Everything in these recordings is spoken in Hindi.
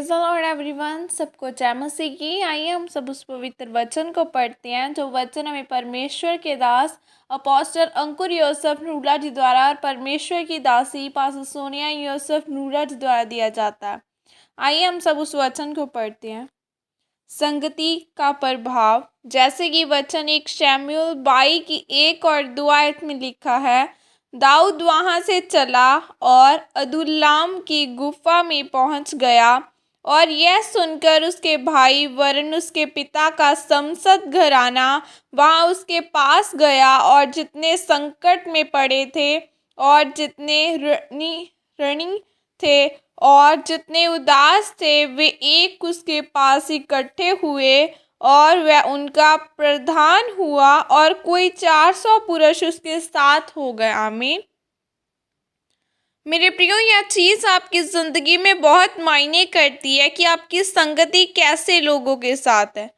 Praise the Lord everyone. सबको जय मसीह की। आइए हम सब उस पवित्र वचन को पढ़ते हैं जो वचन हमें परमेश्वर के दास अपोस्टल अंकुर योसेफ नूरा जी द्वारा और परमेश्वर की दासी पास्टर सोनिया योसेफ नूरा जी द्वारा दिया जाता है। आइए हम सब उस वचन को पढ़ते हैं। संगति का प्रभाव। जैसे कि वचन 1 शमूएल 22 की 1 और 2 आयत में लिखा है, दाऊद वहां से चला और अदुल्लाम की गुफा में पहुंच गया और यह सुनकर उसके भाई वरन उसके पिता का संसद घराना वहां उसके पास गया और जितने संकट में पड़े थे और जितने ऋणी थे और जितने उदास थे वे एक उसके पास इकट्ठे हुए और वह उनका प्रधान हुआ और कोई 400 पुरुष उसके साथ हो गए। आमीन। मेरे प्रियो, यह चीज़ आपकी ज़िंदगी में बहुत मायने करती है कि आपकी संगति कैसे लोगों के साथ है,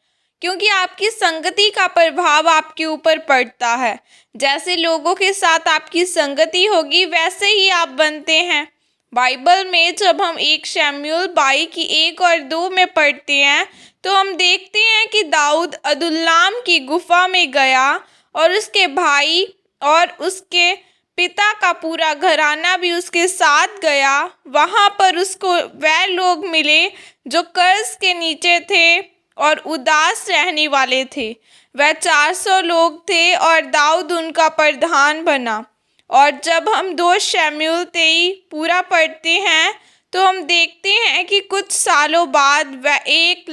क्योंकि आपकी संगति का प्रभाव आपके ऊपर पड़ता है। जैसे लोगों के साथ आपकी संगति होगी वैसे ही आप बनते हैं। बाइबल में जब हम 1 शमूएल 22 की 1 और 2 में पढ़ते हैं तो हम देखते हैं कि दाऊद अदुल्लाम की गुफा में गया और उसके भाई और उसके पिता का पूरा घराना भी उसके साथ गया। वहाँ पर उसको वह लोग मिले जो कर्ज के नीचे थे और उदास रहने वाले थे। वह 400 लोग थे और दाऊद उनका प्रधान बना। और जब हम 2 शमूएल 23 पूरा पढ़ते हैं तो हम देखते हैं कि कुछ सालों बाद वह एक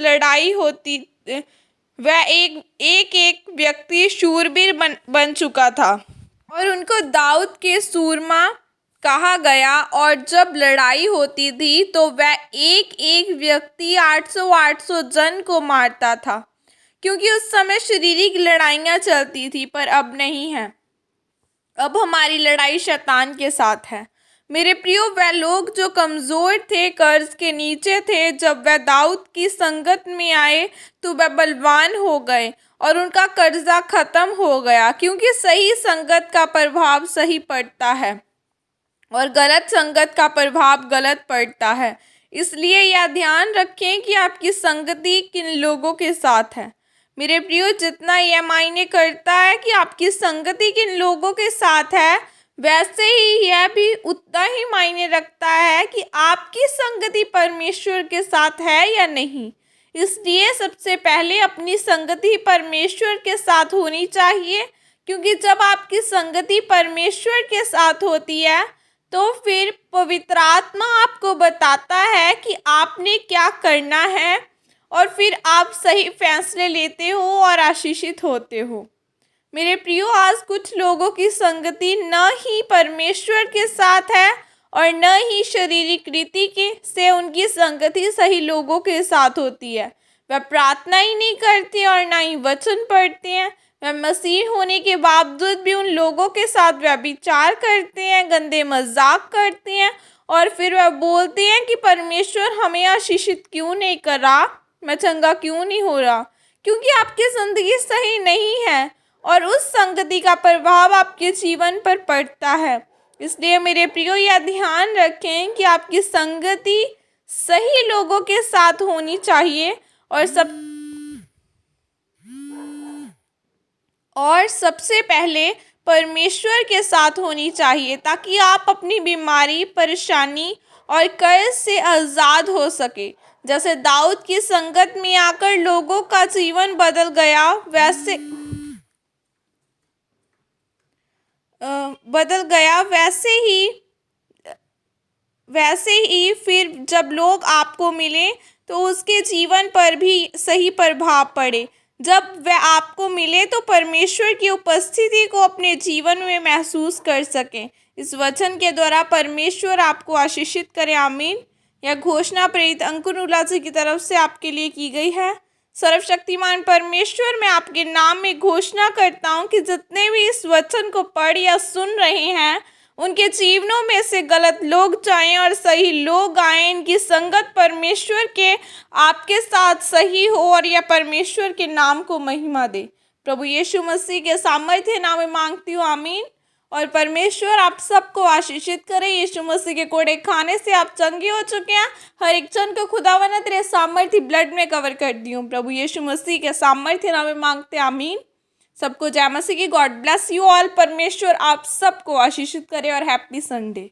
व्यक्ति शूरवीर बन चुका था और उनको दाऊद के सूरमा कहा गया। और जब लड़ाई होती थी तो वह एक व्यक्ति 800 जन को मारता था, क्योंकि उस समय शारीरिक लड़ाइयाँ चलती थी, पर अब नहीं है। अब हमारी लड़ाई शैतान के साथ है। मेरे प्रियो, वह लोग जो कमज़ोर थे, कर्ज के नीचे थे, जब वह दाऊद की संगत में आए तो वह बलवान हो गए और उनका कर्जा ख़त्म हो गया, क्योंकि सही संगत का प्रभाव सही पड़ता है और गलत संगत का प्रभाव गलत पड़ता है। इसलिए यह ध्यान रखें कि आपकी संगति किन लोगों के साथ है। मेरे प्रियो, जितना यह मायने करता है कि आपकी संगति किन लोगों के साथ है, वैसे ही यह भी उतना ही मायने रखता है कि आपकी संगति परमेश्वर के साथ है या नहीं। इसलिए सबसे पहले अपनी संगति परमेश्वर के साथ होनी चाहिए, क्योंकि जब आपकी संगति परमेश्वर के साथ होती है तो फिर पवित्र आत्मा आपको बताता है कि आपने क्या करना है और फिर आप सही फैसले लेते हो और आशीषित होते हो। मेरे प्रियो, आज कुछ लोगों की संगति न ही परमेश्वर के साथ है और न ही शारीरिक रीति के से उनकी संगति सही लोगों के साथ होती है। वह प्रार्थना ही नहीं करते और ना ही वचन पढ़ते हैं। वह मसीह होने के बावजूद भी उन लोगों के साथ व्यभिचार करते हैं, गंदे मजाक करते हैं और फिर वह बोलते हैं कि परमेश्वर हमें आशीषित क्यों नहीं कर रहा, मैं चंगा क्यों नहीं हो रहा, क्योंकि आपकी ज़िंदगी सही नहीं है और उस संगति का प्रभाव आपके जीवन पर पड़ता है। इसलिए मेरे प्रियो, यह ध्यान रखें कि आपकी संगति सही लोगों के साथ होनी चाहिए और सबसे पहले परमेश्वर के साथ होनी चाहिए, ताकि आप अपनी बीमारी, परेशानी और कर्ज से आज़ाद हो सके। जैसे दाऊद की संगत में आकर लोगों का जीवन बदल गया, वैसे ही फिर जब लोग आपको मिले तो उसके जीवन पर भी सही प्रभाव पड़े। जब वह आपको मिले तो परमेश्वर की उपस्थिति को अपने जीवन में महसूस कर सकें। इस वचन के द्वारा परमेश्वर आपको आशीषित करे। आमीन। यह घोषणा प्रेरित अंकुर नूरा जी की तरफ से आपके लिए की गई है। सर्वशक्तिमान परमेश्वर, मैं आपके नाम में घोषणा करता हूँ कि जितने भी इस वचन को पढ़ या सुन रहे हैं, उनके जीवनों में से गलत लोग जाएं और सही लोग आएं। इनकी संगत परमेश्वर के आपके साथ सही हो और यह परमेश्वर के नाम को महिमा दे। प्रभु यीशु मसीह के सामर्थ्य नाम में मांगती हूँ। आमीन। और परमेश्वर आप सबको आशीषित करे। यीशु मसीह के कोड़े खाने से आप चंगे हो चुके हैं। हर एक जन को खुदावन ने तेरे सामर्थ्य ब्लड में कवर कर दी हूँ। प्रभु यीशु मसीह के सामर्थ्य नाम में मांगते आमीन। सबको जय मसीह की। God bless you all. परमेश्वर आप सबको आशीषित करे और हैप्पी संडे।